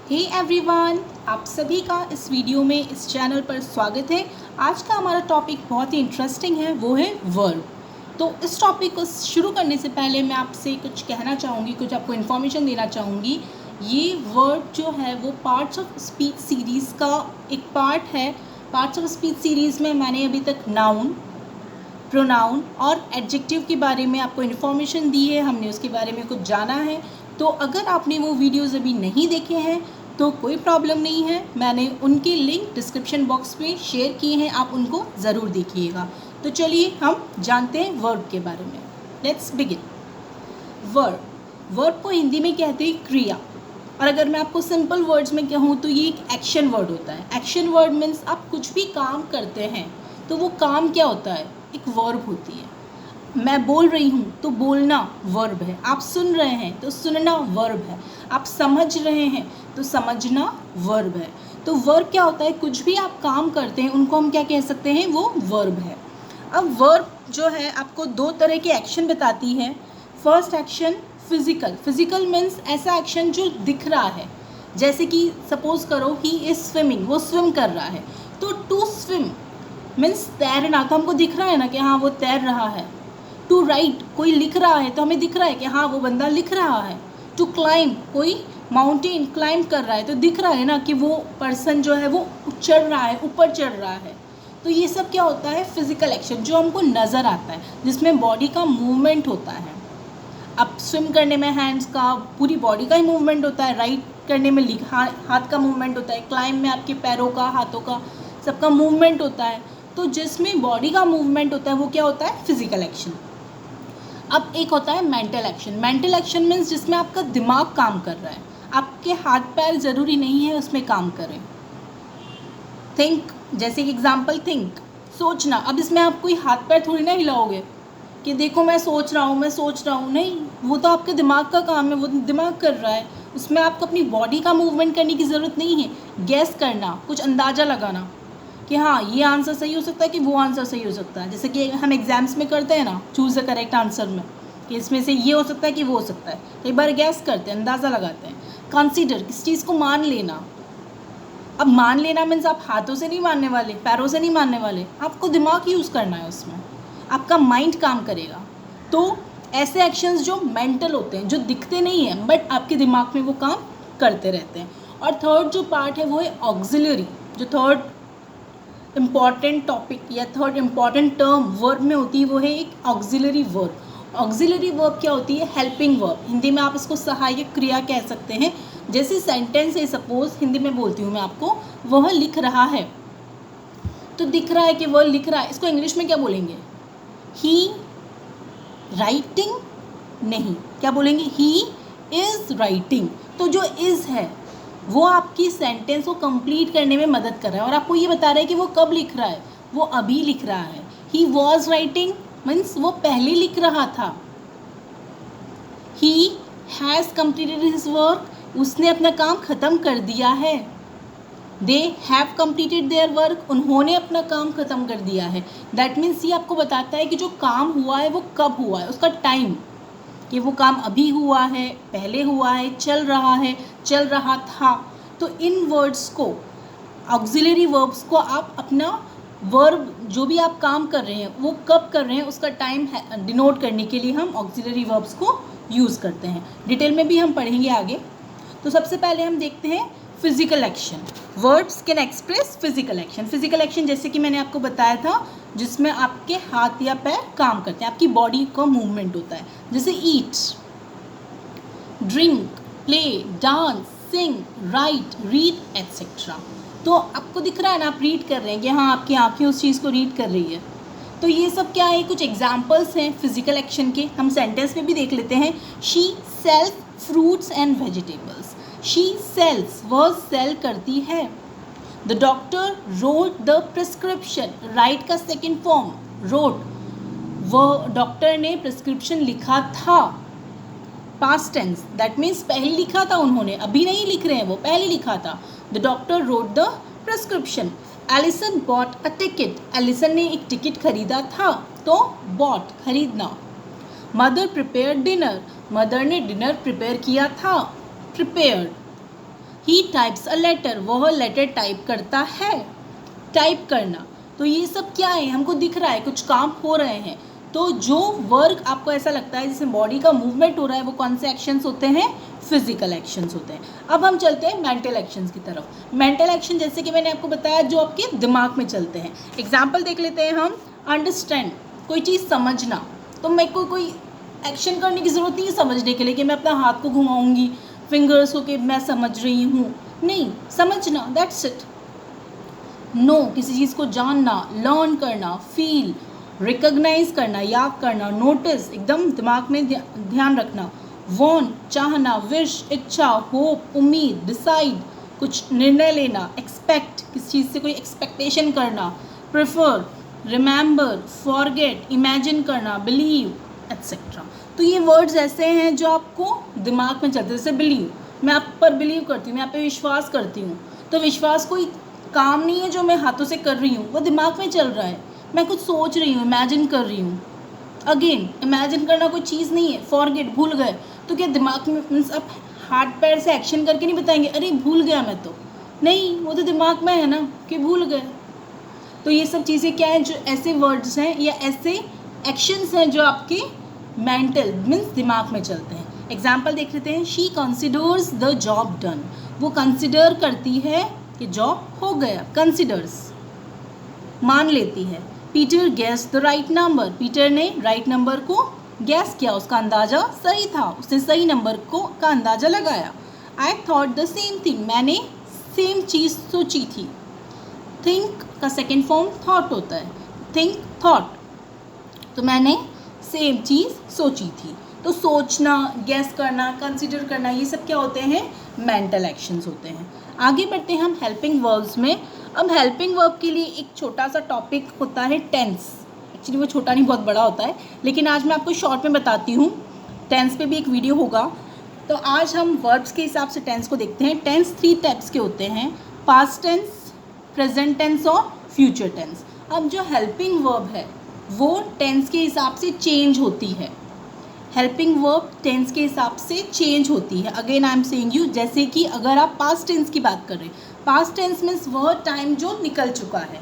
Hey everyone, आप सभी का इस वीडियो में इस चैनल पर स्वागत है। आज का हमारा टॉपिक बहुत ही इंटरेस्टिंग है, वो है वर्ब। तो इस टॉपिक को शुरू करने से पहले मैं आपसे कुछ कहना चाहूँगी, कुछ आपको इन्फॉर्मेशन देना चाहूँगी। ये वर्ब जो है वो पार्ट्स ऑफ स्पीच सीरीज़ का एक पार्ट है। पार्ट्स ऑफ स्पीच सीरीज़ में मैंने अभी तक नाउन, प्रोनाउन और एडजेक्टिव के बारे में आपको इन्फॉर्मेशन दी है, हमने उसके बारे में कुछ जाना है। तो अगर आपने वो वीडियोज़ अभी नहीं देखे हैं तो कोई प्रॉब्लम नहीं है, मैंने उनके लिंक डिस्क्रिप्शन बॉक्स में शेयर किए हैं, आप उनको ज़रूर देखिएगा। तो चलिए हम जानते हैं वर्ब के बारे में। Let's begin. वर्ब को हिंदी में कहते हैं क्रिया, और अगर मैं आपको सिंपल वर्ड्स में कहूँ तो ये एक एक्शन वर्ड होता है। एक्शन वर्ड मीन्स आप कुछ भी काम करते हैं तो वो काम क्या होता है, एक वर्ब होती है। मैं बोल रही हूँ तो बोलना वर्ब है, आप सुन रहे हैं तो सुनना वर्ब है, आप समझ रहे हैं तो समझना वर्ब है। तो वर्ब क्या होता है, कुछ भी आप काम करते हैं उनको हम क्या कह सकते हैं, वो वर्ब है। अब वर्ब जो है आपको दो तरह के एक्शन बताती है। फर्स्ट एक्शन फिजिकल मीन्स ऐसा एक्शन जो दिख रहा है, जैसे कि सपोज करो ही इज़ स्विमिंग, वो स्विम कर रहा है। तो टू स्विम मीन्स तैरना, तो हमको दिख रहा है ना कि हाँ वो तैर रहा है। टू राइट, कोई लिख रहा है तो हमें दिख रहा है कि हाँ वो बंदा लिख रहा है। टू क्लाइंब, कोई माउंटेन क्लाइंब कर रहा है तो दिख रहा है ना कि वो पर्सन जो है वो चढ़ रहा है, ऊपर चढ़ रहा है। तो ये सब क्या होता है, फिजिकल एक्शन जो हमको नज़र आता है, जिसमें बॉडी का मूवमेंट होता है। अब स्विम करने में हैंड्स का, पूरी बॉडी का ही मूवमेंट होता है। राइट करने में हाथ का मूवमेंट होता है। क्लाइंब में आपके पैरों का, हाथों का, सबका मूवमेंट होता है। तो जिसमें बॉडी का मूवमेंट होता है वो क्या होता है, फिजिकल एक्शन। अब एक होता है mental action. Mental action means जिसमें आपका दिमाग काम कर रहा है, आपके हाथ पैर ज़रूरी नहीं है उसमें काम करें। थिंक, जैसे कि एग्जाम्पल थिंक, सोचना। अब इसमें आप कोई हाथ पैर थोड़ी ना हिलाओगे कि देखो मैं सोच रहा हूँ, नहीं, वो तो आपके दिमाग का काम है, वो दिमाग कर रहा है। उसमें आपको अपनी बॉडी का मूवमेंट करने की ज़रूरत नहीं है। गैस करना, कुछ अंदाज़ा लगाना कि हाँ ये आंसर सही हो सकता है कि वो आंसर सही हो सकता है। जैसे कि हम एग्जाम्स में करते हैं ना, चूज़ द करेक्ट आंसर में, कि इसमें से ये हो सकता है कि वो हो सकता है। कई बार गैस करते हैं, अंदाज़ा लगाते हैं। कंसीडर, किस चीज़ को मान लेना। अब मान लेना मीन्स आप हाथों से नहीं मानने वाले, पैरों से नहीं मानने वाले, आपको दिमाग यूज़ करना है, उसमें आपका माइंड काम करेगा। तो ऐसे एक्शंस जो मेंटल होते हैं, जो दिखते नहीं हैं बट आपके दिमाग में वो काम करते रहते हैं। और थर्ड जो पार्ट है वो है ऑक्सिलरी। जो थर्ड इम्पॉर्टेंट टॉपिक या थर्ड इम्पॉर्टेंट टर्म वर्ब में होती है वो है एक ऑक्सिलरी वर्ब। ऑक्सिलरी वर्ब क्या होती है, हेल्पिंग वर्ब। हिंदी में आप इसको सहायक क्रिया कह सकते हैं। जैसे सेंटेंस है, सपोज हिंदी में बोलती हूँ मैं आपको, वह लिख रहा है, तो दिख रहा है कि वह लिख रहा है, इसको इंग्लिश में क्या बोलेंगे, ही राइटिंग, नहीं, क्या बोलेंगे, ही इज़ राइटिंग। तो जो इज़ है वो आपकी सेंटेंस को कंप्लीट करने में मदद कर रहा है और आपको ये बता रहा है कि वो कब लिख रहा है, वो अभी लिख रहा है। ही वॉज राइटिंग मीन्स वो पहले लिख रहा था। He has completed his work, उसने अपना काम ख़त्म कर दिया है। They have completed their work, उन्होंने अपना काम ख़त्म कर दिया है। दैट मीन्स ये आपको बताता है कि जो काम हुआ है वो कब हुआ है, उसका टाइम, कि वो काम अभी हुआ है, पहले हुआ है, चल रहा है, चल रहा था। तो इन वर्ड्स को, ऑक्सिलरी वर्ब्स को आप अपना वर्ब जो भी आप काम कर रहे हैं वो कब कर रहे हैं उसका टाइम डिनोट करने के लिए हम ऑक्सिलरी वर्ब्स को यूज़ करते हैं। डिटेल में भी हम पढ़ेंगे आगे। तो सबसे पहले हम देखते हैं physical action. Words can express physical action. Physical action जैसे कि मैंने आपको बताया था, जिसमें आपके हाथ या पैर काम करते हैं, आपकी बॉडी का मूवमेंट होता है। जैसे ईट, ड्रिंक, प्ले, डांस, सिंग, राइट, रीड एट्सेट्रा। तो आपको दिख रहा है ना, आप रीड कर रहे हैं कि हाँ आपकी आंखें उस चीज़ को रीड कर रही है। तो ये सब क्या है, कुछ एग्जाम्पल्स हैं फिजिकल एक्शन के। हम सेंटेंस में भी देख लेते हैं। She sales fruits and vegetables. She sales, वह सेल करती है। The doctor wrote the prescription, right का सेकेंड फॉर्म रोट, वह डॉक्टर ने प्रिस्क्रिप्शन लिखा था। पास्ट टेंस, दैट मीन्स पहले लिखा था उन्होंने, अभी नहीं लिख रहे हैं, वो पहले लिखा था। The doctor wrote the prescription. Allison bought a ticket, Allison ने एक टिकट खरीदा था, तो बॉट खरीदना। मदर प्रिपेयर डिनर, मदर ने डिनर प्रिपेयर किया था, prepared. He types a letter, वह लेटर टाइप करता है। टाइप करना, तो ये सब क्या है, हमको दिख रहा है कुछ काम हो रहे हैं। तो जो वर्क आपको ऐसा लगता है जिसमें बॉडी का मूवमेंट हो रहा है, वो कौन से एक्शंस होते हैं, फिजिकल एक्शंस होते हैं। अब हम चलते हैं मेंटल एक्शंस की तरफ। मेंटल एक्शन जैसे कि मैंने आपको बताया जो आपके दिमाग में चलते हैं। एग्जाम्पल देख लेते हैं हम। अंडरस्टैंड, कोई चीज़ समझना, तो मेरे को कोई एक्शन करने की ज़रूरत नहीं है समझने के लिए कि मैं अपना हाथ को घुमाऊंगी फिंगर्स को कि मैं समझ रही हूँ, नहीं, समझना, दैट्स इट। नो, किसी चीज़ को जानना, लर्न करना, फील, रिकॉग्नाइज करना, याद करना, नोटिस, एकदम दिमाग में ध्यान रखना, वॉन्ट, चाहना, विश, इच्छा, होप, उम्मीद, डिसाइड, कुछ निर्णय लेना, एक्सपेक्ट, किसी चीज़ से कोई एक्सपेक्टेशन करना, प्रेफर, रिमेंबर, फॉरगेट, इमेजिन करना, बिलीव, एट्सेट्रा। तो ये वर्ड्स ऐसे हैं जो आपको दिमाग में चलते हैं। जैसे बिलीव, मैं आप पर बिलीव करती हूँ, मैं आप पे विश्वास करती हूँ। तो विश्वास कोई काम नहीं है जो मैं हाथों से कर रही हूँ, वो दिमाग में चल रहा है, मैं कुछ सोच रही हूँ, इमेजिन कर रही हूँ। अगेन, इमेजिन करना कोई चीज़ नहीं है। फॉरगेट, भूल गए, तो क्या दिमाग में मीन्स आप हाथ पैर से एक्शन करके नहीं बताएंगे अरे भूल गया मैं, तो नहीं, वो तो दिमाग में है ना कि भूल गए। तो ये सब चीज़ें क्या है, जो ऐसे वर्ड्स हैं या ऐसे एक्शंस हैं जो आपके मेंटल मीन्स दिमाग में चलते हैं। एग्जाम्पल देख लेते हैं। She considers the job done, वो कंसिडर करती है कि जॉब हो गया, कंसिडर्स, मान लेती है। Peter guess the right number, Peter ने राइट नंबर को गैस किया, उसका अंदाज़ा सही था, उसने सही नंबर का अंदाज़ा लगाया। I thought the same thing, मैंने सेम चीज़ सोची थी। थिंक का सेकेंड फॉर्म थॉट होता है, थिंक, थॉट, तो मैंने सेम चीज़ सोची थी। तो सोचना, गैस करना, कंसिडर करना, ये सब क्या होते हैं, मेंटल एक्शंस होते हैं। आगे बढ़ते हैं हम हेल्पिंग वर्ब्स में। अब हेल्पिंग वर्ब के लिए एक छोटा सा टॉपिक होता है टेंस। एक्चुअली वो छोटा नहीं, बहुत बड़ा होता है, लेकिन आज मैं आपको शॉर्ट में बताती हूँ। टेंस पे भी एक वीडियो होगा। तो आज हम वर्ब्स के हिसाब से टेंस को देखते हैं। टेंस 3 टाइप्स के होते हैं, पास्ट टेंस, प्रेजेंट टेंस और फ्यूचर टेंस। अब जो हेल्पिंग वर्ब है वो टेंस के हिसाब से चेंज होती है। हेल्पिंग वर्ब टेंस के हिसाब से चेंज होती है। Again I am saying you, जैसे कि अगर आप पास्ट टेंस की बात कर रहे हैं, पास्ट टेंस मीन्स वह टाइम जो निकल चुका है,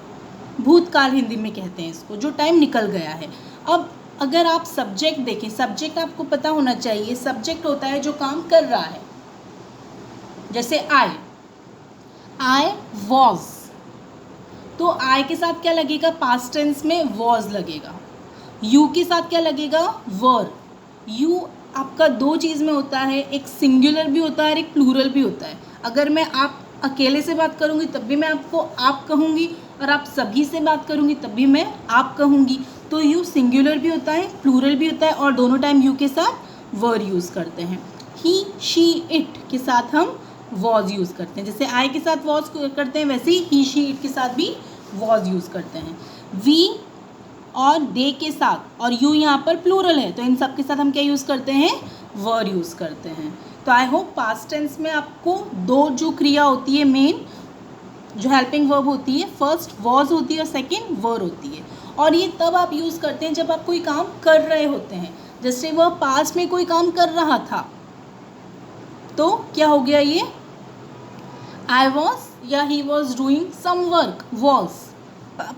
भूतकाल हिंदी में कहते हैं इसको, जो टाइम निकल गया है। अब अगर आप सब्जेक्ट देखें, सब्जेक्ट आपको पता होना चाहिए, सब्जेक्ट होता है जो काम कर रहा है। जैसे आई वॉज, तो आई के साथ क्या लगेगा, पास्ट टेंस में वॉज लगेगा। यू के साथ क्या लगेगा, वर। यू आपका 2 चीज़ में होता है, एक सिंगुलर भी होता है और एक प्लूरल भी होता है। अगर मैं आप अकेले से बात करूँगी तब भी मैं आपको आप कहूँगी, और आप सभी से बात करूँगी तब भी मैं आप कहूँगी। तो यू सिंगुलर भी होता है, प्लूरल भी होता है, और दोनों टाइम यू के साथ वर यूज़ करते हैं। ही, शी, इट के साथ हम वॉज यूज़ करते हैं। जैसे आई के साथ वॉज करते हैं, वैसे ही शी, इट के साथ भी वॉज यूज़ करते हैं। वी और दे के साथ, और यू यहाँ पर प्लूरल है, तो इन सब के साथ हम क्या यूज़ करते हैं, वर यूज़ करते हैं। तो आई होप पास्ट टेंस में आपको 2 जो क्रिया होती है मेन, जो हेल्पिंग वर्ब होती है, फर्स्ट वॉज होती है और सेकेंड वर होती है। और ये तब आप यूज़ करते हैं जब आप कोई काम कर रहे होते हैं। जैसे वह पास्ट में कोई काम कर रहा था, तो क्या हो गया ये, आई वॉज या he was doing some work, was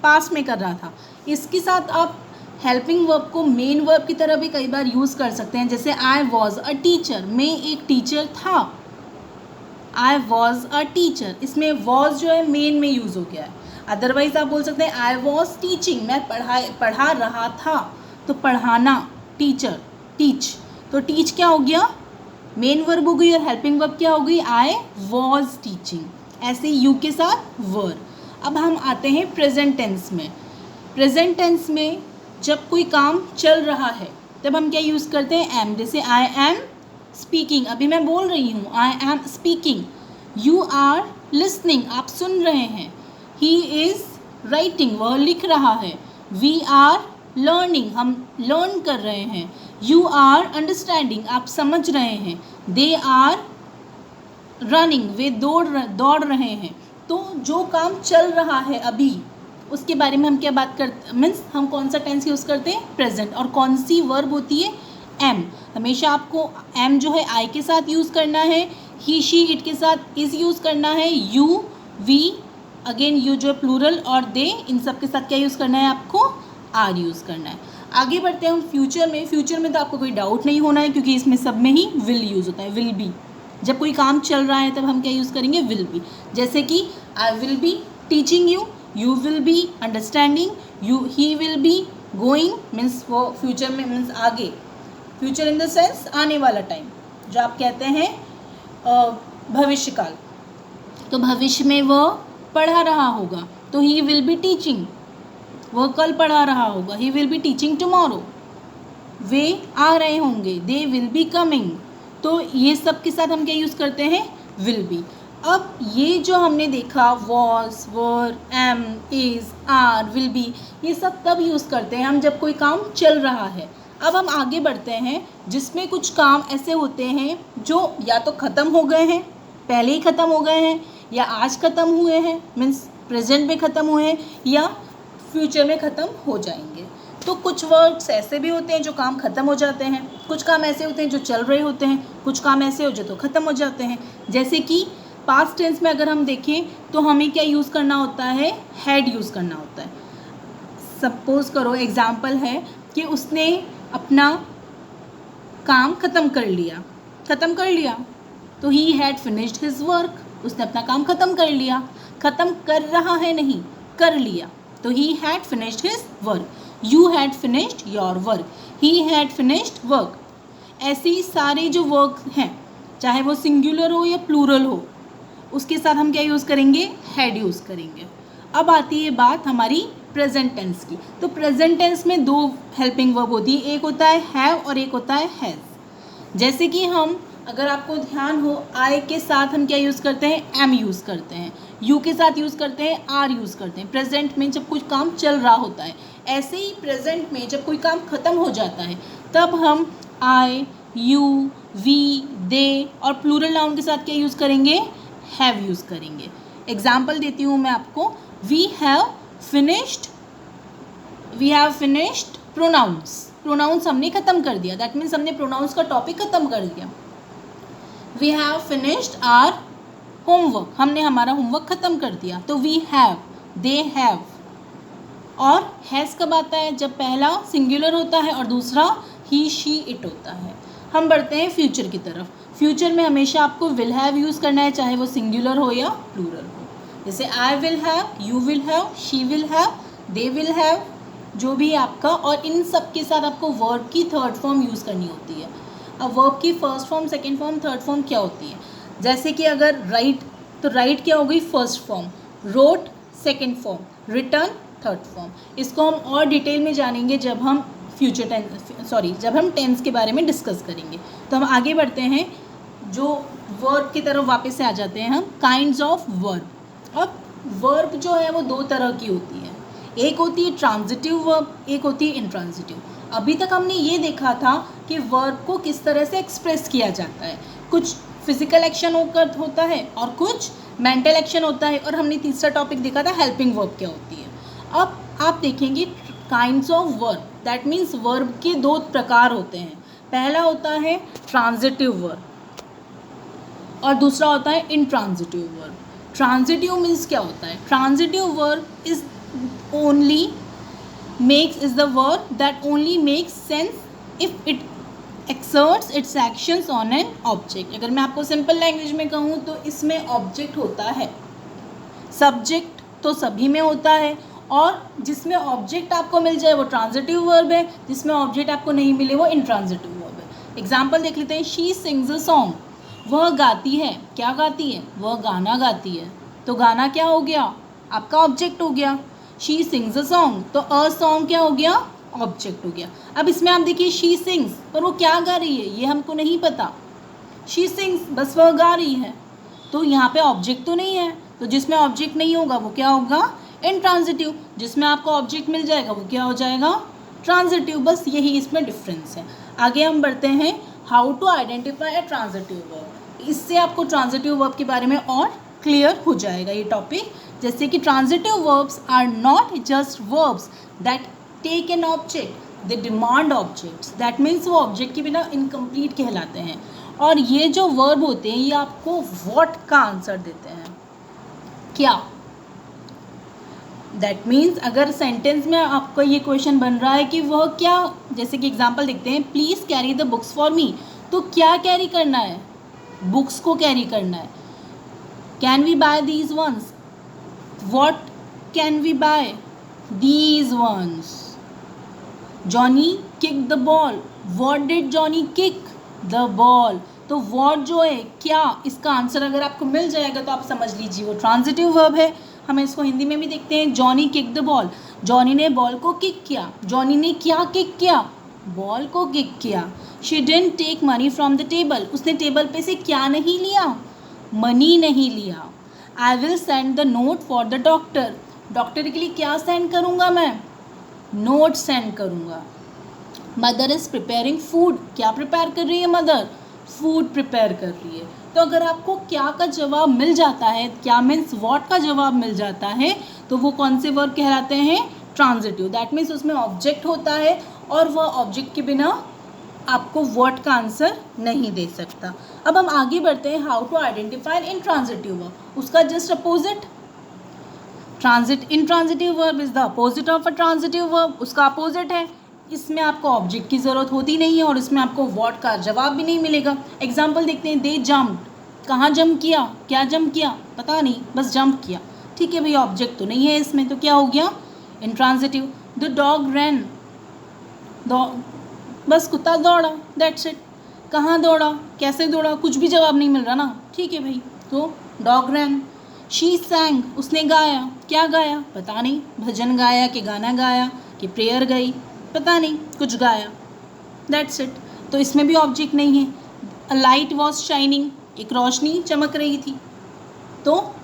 past में कर रहा था। इसके साथ आप हेल्पिंग वर्ब को मेन वर्ब की तरह भी कई बार यूज़ कर सकते हैं। जैसे आई वॉज अ टीचर, मैं एक टीचर था, आई वॉज अ टीचर, इसमें वॉज जो है मेन में यूज़ हो गया है। अदरवाइज आप बोल सकते हैं आई वॉज टीचिंग, मैं पढ़ा रहा था, तो पढ़ाना, टीचर, टीच, तो टीच क्या हो गया, मेन वर्ब हो गई, और हेल्पिंग वर्ब क्या हो गई, आई वॉज टीचिंग। ऐसे यू के साथ वर। अब हम आते हैं प्रेजेंट टेंस में। प्रेजेंट टेंस में जब कोई काम चल रहा है तब हम क्या यूज़ करते हैं, एम। जैसे आई एम स्पीकिंग, अभी मैं बोल रही हूँ, I am speaking. You are listening, आप सुन रहे हैं। ही इज़ राइटिंग, वह लिख रहा है। वी आर लर्निंग, हम लर्न कर रहे हैं। यू आर अंडरस्टैंडिंग, आप समझ रहे हैं। दे आर रनिंग, वे दौड़ रहे हैं। तो जो काम चल रहा है अभी, उसके बारे में हम क्या बात करते, मीन्स हम कौन सा टेंस यूज़ करते हैं, प्रेजेंट। और कौन सी वर्ब होती है, एम। हमेशा आपको एम जो है आई के साथ यूज़ करना है, ही शी इट के साथ इज़ यूज़ करना है, यू वी अगेन यू जो प्लूरल और दे इन सब के साथ क्या यूज़ करना है आपको, आर यूज़ करना है। आगे बढ़ते हैं हम फ्यूचर में। फ्यूचर में तो आपको कोई डाउट नहीं होना है क्योंकि इसमें सब में ही विल यूज़ होता है, विल बी। जब कोई काम चल रहा है तब हम क्या यूज़ करेंगे, विल बी। जैसे कि I will be teaching you, you will be understanding, he will be going, means वो फ्यूचर में मीन्स आगे, फ्यूचर इन द सेंस आने वाला टाइम जो आप कहते हैं भविष्य काल। तो भविष्य में वह पढ़ा रहा होगा तो ही विल बी टीचिंग, वह कल पढ़ा रहा होगा, he will be teaching tomorrow. वे आ रहे होंगे, दे विल बी कमिंग। तो ये सब के साथ हम क्या यूज़ करते हैं, विल बी। अब ये जो हमने देखा was, were, am, is, are, will be, ये सब तब यूज़ करते हैं हम जब कोई काम चल रहा है। अब हम आगे बढ़ते हैं जिसमें कुछ काम ऐसे होते हैं जो या तो ख़त्म हो गए हैं, पहले ही ख़त्म हो गए हैं, या आज ख़त्म हुए हैं, मीन्स प्रेजेंट में ख़त्म हुए हैं, या फ्यूचर में ख़त्म हो जाएंगे। तो कुछ वर्ड्स ऐसे भी होते हैं जो काम ख़त्म हो जाते हैं, कुछ काम ऐसे होते हैं जो चल रहे होते हैं, कुछ काम ऐसे हो जो तो ख़त्म हो जाते हैं। जैसे कि पास्ट टेंस में अगर हम देखें तो हमें क्या यूज़ करना होता है, हैड यूज़ करना होता है। सपोज़ करो एग्ज़ाम्पल है कि उसने अपना काम ख़त्म कर लिया, तो he had finished his work, उसने अपना काम ख़त्म कर लिया। ख़त्म कर रहा है नहीं, कर लिया, तो he had finished his work. You had finished your work, he had finished work. ऐसे ही सारे जो वर्क हैं, चाहे वो सिंगुलर हो या प्लूरल हो, उसके साथ हम क्या यूज़ करेंगे, हैड यूज़ करेंगे। अब आती है बात हमारी प्रेजेंट टेंस की। तो प्रेजेंट टेंस में दो हेल्पिंग वर्ब होती है, एक होता है हैव और एक होता है हैज़। जैसे कि हम, अगर आपको ध्यान हो, आई के साथ हम क्या यूज़ करते हैं, एम यूज़ करते हैं, यू के साथ यूज़ करते हैं, आर यूज़ करते हैं प्रेजेंट में जब कुछ काम चल रहा होता है। ऐसे ही प्रेजेंट में जब कोई काम ख़त्म हो जाता है तब हम आई, यू, वी, दे और प्लूरल नाउन के साथ क्या यूज़ करेंगे, हैव यूज़ करेंगे। एग्जाम्पल देती हूँ मैं आपको, वी हैव फिनिश्ड प्रोनाउंस हमने ख़त्म कर दिया, दैट मीन्स हमने प्रोनाउंस का टॉपिक ख़त्म कर दिया। We have finished our homework, हमने हमारा होमवर्क ख़त्म कर दिया। तो वी हैव, दे हैव। और हैज़ कब आता है, जब पहला सिंगुलर होता है और दूसरा ही, शी, इट होता है। हम बढ़ते हैं फ्यूचर की तरफ। फ्यूचर में हमेशा आपको विल हैव यूज़ करना है, चाहे वो सिंगुलर हो या प्लूरल हो। जैसे I will have, you will have, she will have, they will have, जो भी आपका। और इन सब के साथ आपको वर्ब की थर्ड फॉर्म यूज़ करनी होती है। अब वर्ब की first form, second form, third form क्या होती है। जैसे कि अगर राइट, तो राइट क्या हो गई, first form, wrote second form, written third form. इसको हम और डिटेल में जानेंगे जब हम जब हम टेंस के बारे में डिस्कस करेंगे। तो हम आगे बढ़ते हैं, जो वर्ब की तरफ वापस से आ जाते हैं हम, काइंड्स ऑफ वर्ब। अब वर्ब जो है वो दो तरह की होती है, एक होती है ट्रांजिटिव वर्ब, एक होती है इंट्रांजिटिव। अभी तक हमने ये देखा था कि वर्ब को किस तरह से एक्सप्रेस किया जाता है, कुछ फिजिकल एक्शन होता है और कुछ मेंटल एक्शन होता है, और हमने तीसरा टॉपिक देखा था हेल्पिंग वर्ब क्या होती है। अब आप देखेंगे kinds of verb, that means verb के दो प्रकार होते हैं। पहला होता है ट्रांजिटिव वर्ब और दूसरा होता है इंट्रांजिटिव वर्ब। ट्रांजिटिव मीन्स क्या होता है, transitive verb is the verb that only makes sense if it exerts it's actions on an object. अगर मैं आपको सिंपल लैंग्वेज में कहूँ तो इसमें ऑब्जेक्ट होता है, सब्जेक्ट तो सभी में होता है, और जिसमें ऑब्जेक्ट आपको मिल जाए वो ट्रांजिटिव वर्ब है, जिसमें ऑब्जेक्ट आपको नहीं मिले वो इंट्रांजिटिव वर्ब है। एग्जाम्पल देख लेते हैं, शी सिंग्स अ सॉन्ग, वह गाती है, क्या गाती है, वह गाना गाती है। तो गाना क्या हो गया, आपका ऑब्जेक्ट हो गया। शी सिंग्स अ सॉन्ग, तो अ सॉन्ग क्या हो गया, ऑब्जेक्ट हो गया। अब इसमें आप देखिए शी सिंग्स, पर वो क्या गा रही है ये हमको नहीं पता, शी सिंग्स बस वह गा रही है, तो यहाँ पे ऑब्जेक्ट तो नहीं है। तो जिसमें ऑब्जेक्ट नहीं होगा वो क्या होगा, इंट्रांजिटिव। जिसमें आपको ऑब्जेक्ट मिल जाएगा वो क्या हो जाएगा, ट्रांजिटिव। बस यही इसमें डिफरेंस है। आगे हम बढ़ते हैं, how to identify a transitive verb. इससे आपको ट्रांजिटिव वर्ब के बारे में और क्लियर हो जाएगा ये टॉपिक। जैसे कि transitive verbs are not just verbs that take an object, they demand objects. That means वो ऑब्जेक्ट के बिना इनकम्प्लीट कहलाते हैं। और ये जो वर्ब होते हैं ये आपको व्हाट का आंसर देते हैं, क्या। दैट मीन्स अगर सेंटेंस में आपका ये क्वेश्चन बन रहा है कि वह क्या, जैसे कि एग्जांपल देखते हैं, please carry the books for me, तो क्या कैरी करना है, बुक्स को कैरी करना है। Can we buy these ones, what can we buy, these ones. Johnny kick the ball, what did Johnny kick the ball. तो व्हाट जो है क्या, इसका आंसर अगर आपको मिल जाएगा तो आप समझ लीजिए वो ट्रांजिटिव वर्ब है। हम इसको हिंदी में भी देखते हैं, Johnny kick the ball, Johnny ने बॉल को किक किया। जॉनी ने क्या किक किया, बॉल को किक किया। She didn't take money from the table, उसने टेबल पे से क्या नहीं लिया, मनी नहीं लिया। I will send the note for the doctor, doctor के लिए क्या सेंड करूँगा मैं, नोट सेंड करूँगा। मदर इज़ प्रिपेयरिंग फूड, क्या प्रिपेयर कर रही है मदर, फूड प्रिपेयर कर रही है। तो अगर आपको क्या का जवाब मिल जाता है, क्या मीन्स व्हाट का जवाब मिल जाता है, तो वो कौन से वर्ब कहलाते हैं, ट्रांजिटिव। दैट मीन्स उसमें ऑब्जेक्ट होता है और वह ऑब्जेक्ट के बिना आपको व्हाट का आंसर नहीं दे सकता। अब हम आगे बढ़ते हैं, how to identify intransitive verb, उसका just opposite. Intransitive verb is the opposite of a transitive verb, उसका अपोजिट है। इसमें आपको ऑब्जेक्ट की ज़रूरत होती नहीं है और इसमें आपको व्हाट का जवाब भी नहीं मिलेगा। एग्जाम्पल देखते हैं, दे जम्प्ड, कहाँ जंप किया, क्या जंप किया, पता नहीं, बस जंप किया। ठीक है भैया, ऑब्जेक्ट तो नहीं है इसमें, तो क्या हो गया, इंट्रांजिटिव। द डॉग रैन, बस कुत्ता दौड़ा, दैट्स इट। कहाँ दौड़ा, कैसे दौड़ा, कुछ भी जवाब नहीं मिल रहा ना, ठीक है भाई, तो डॉग रैन। शी सैंग, उसने गाया, क्या गाया, पता नहीं, भजन गाया कि गाना गाया कि प्रेयर गई, पता नहीं, कुछ गाया, दैट्स इट। तो इसमें भी ऑब्जेक्ट नहीं है। अ लाइट वॉज शाइनिंग, एक रोशनी चमक रही थी, तो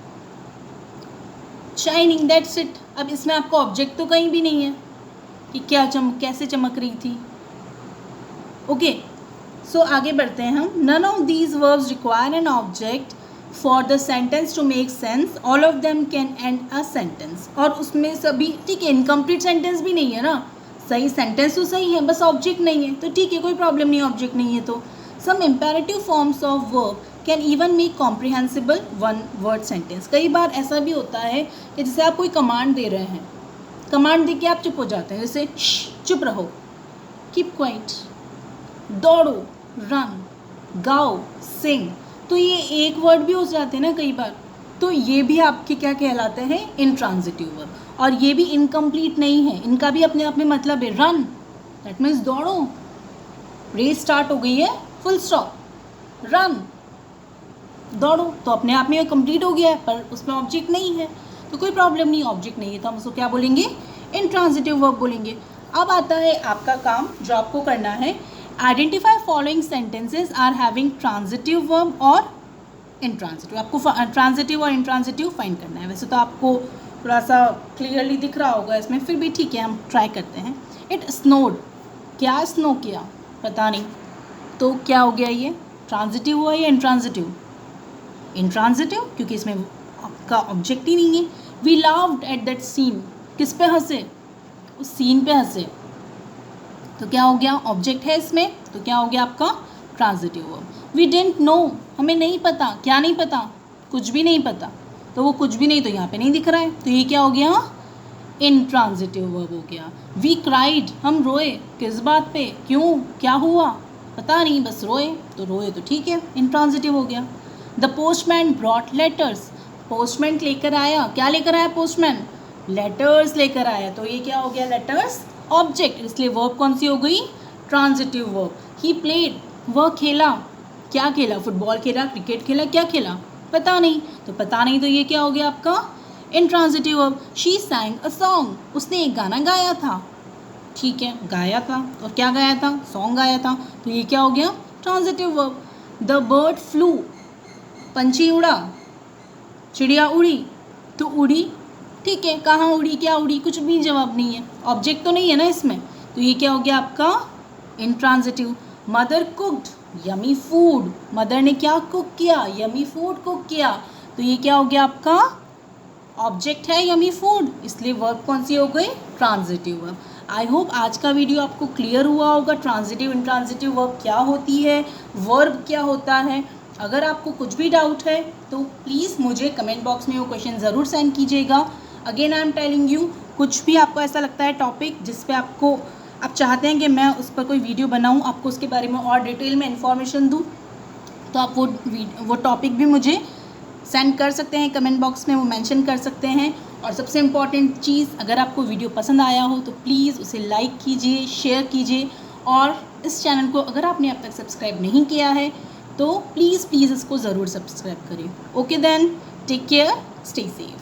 शाइनिंग, दैट्स इट। अब इसमें आपको ऑब्जेक्ट तो कहीं भी नहीं है कि क्या कैसे चमक रही थी। ओके, सो आगे बढ़ते हैं हम। None of these verbs require an object for the sentence to make sense, all of them can end a sentence. और उसमें सभी, ठीक है, इनकम्प्लीट सेंटेंस भी नहीं है ना, सही सेंटेंस तो सही है, बस ऑब्जेक्ट नहीं है, तो ठीक है, कोई प्रॉब्लम नहीं, ऑब्जेक्ट नहीं है तो। Some imperative forms of verb can even make comprehensible one word sentence. कई बार ऐसा भी होता है कि जैसे आप कोई कमांड दे रहे हैं, कमांड दे के आप चुप हो जाते हैं, जैसे चुप रहो, कीप क्वाइट, दौड़ो, रन, गाओ, सिंग, तो ये एक वर्ड भी हो जाते हैं ना कई बार, तो ये भी आपके क्या कहलाते हैं, इंट्रांजिटिव वर्ब। और ये भी इनकम्प्लीट नहीं है, इनका भी अपने आप में मतलब है, रन, दैट मीन्स दौड़ो, रेस स्टार्ट हो गई है, फुल स्टॉप, रन, दौड़ो, तो अपने आप में कंप्लीट हो गया है, पर उसमें ऑब्जेक्ट नहीं है, तो कोई प्रॉब्लम नहीं, ऑब्जेक्ट नहीं है तो हम उसको क्या बोलेंगे, इंट्रांजिटिव वर्ब बोलेंगे। अब आता है आपका काम जो आपको करना है, identify following sentences are having transitive verb और इंट्रांजिटिव। आपको ट्रांजिटिव और इंट्रांजिटिव फाइंड करना है। वैसे तो आपको थोड़ा सा क्लियरली दिख रहा होगा इसमें, फिर भी ठीक है, हम ट्राई करते हैं। इट स्नोड, क्या स्नो किया, पता नहीं, तो क्या हो गया, ये ट्रांजिटिव हुआ या इंट्रांजिटिव, इंट्रांजिटिव, क्योंकि इसमें आपका ऑब्जेक्ट ही नहीं है। We laughed at that scene, किस पे हंसे, उस सीन पे हंसे, तो क्या हो गया, ऑब्जेक्ट है इसमें, तो क्या हो गया आपका transitive verb. We didn't know, हमें नहीं पता, क्या नहीं पता, कुछ भी नहीं पता, तो वो कुछ भी नहीं तो यहाँ पे नहीं दिख रहा है, तो ये क्या हो गया, इंट्रांजिटिव वर्ब हो गया। वी क्राइड, हम रोए, किस बात पे, क्यों, क्या हुआ, पता नहीं, बस रोए, तो रोए तो ठीक है, इंट्रांजिटिव हो गया। The postman brought letters, postman लेकर आया, क्या लेकर आया पोस्टमैन, लेटर्स लेकर आया, तो ये क्या हो गया, लेटर्स ऑब्जेक्ट, इसलिए वर्ब कौन सी हो गई, ट्रांजिटिव वर्ब। ही प्लेड, वह खेला, क्या खेला, फुटबॉल खेला, क्रिकेट खेला, क्या खेला, पता नहीं, तो पता नहीं तो ये क्या हो गया आपका intransitive verb. She सैंग a song, उसने एक गाना गाया था, ठीक है, गाया था, और क्या गाया था, सॉन्ग गाया था, तो ये क्या हो गया, transitive verb. The bird flu, पंछी उड़ा, चिड़िया उड़ी, तो उड़ी, ठीक है, कहाँ उड़ी, क्या उड़ी, कुछ भी जवाब नहीं है, ऑब्जेक्ट तो नहीं है ना इसमें, तो ये क्या हो गया आपका intransitive. Mother cooked yummy food, mother ने क्या कुक किया, यमी फूड कुक किया, तो ये क्या हो गया आपका ऑब्जेक्ट है यमी फूड, इसलिए वर्ब कौन सी हो गई, ट्रांजिटिव वर्ब। आई होप आज का वीडियो आपको क्लियर हुआ होगा। ट्रांजिटिव इंट्रांजिटिव वर्ब क्या होती है, वर्ब क्या होता है। अगर आपको कुछ भी डाउट है तो प्लीज़ मुझे कमेंट बॉक्स में वो क्वेश्चन ज़रूर सेंड कीजिएगा। Again I am telling you, कुछ भी आपको ऐसा लगता है टॉपिक जिस पे आप चाहते हैं कि मैं उस पर कोई वीडियो बनाऊं, आपको उसके बारे में और डिटेल में इन्फॉर्मेशन दूं, तो आप वो टॉपिक भी मुझे सेंड कर सकते हैं कमेंट बॉक्स में, वो मेंशन कर सकते हैं। और सबसे इम्पॉर्टेंट चीज़, अगर आपको वीडियो पसंद आया हो तो प्लीज़ उसे लाइक कीजिए, शेयर कीजिए, और इस चैनल को अगर आपने अब तक सब्सक्राइब नहीं किया है तो प्लीज़ इसको ज़रूर सब्सक्राइब करिए। Okay then, take care, stay safe.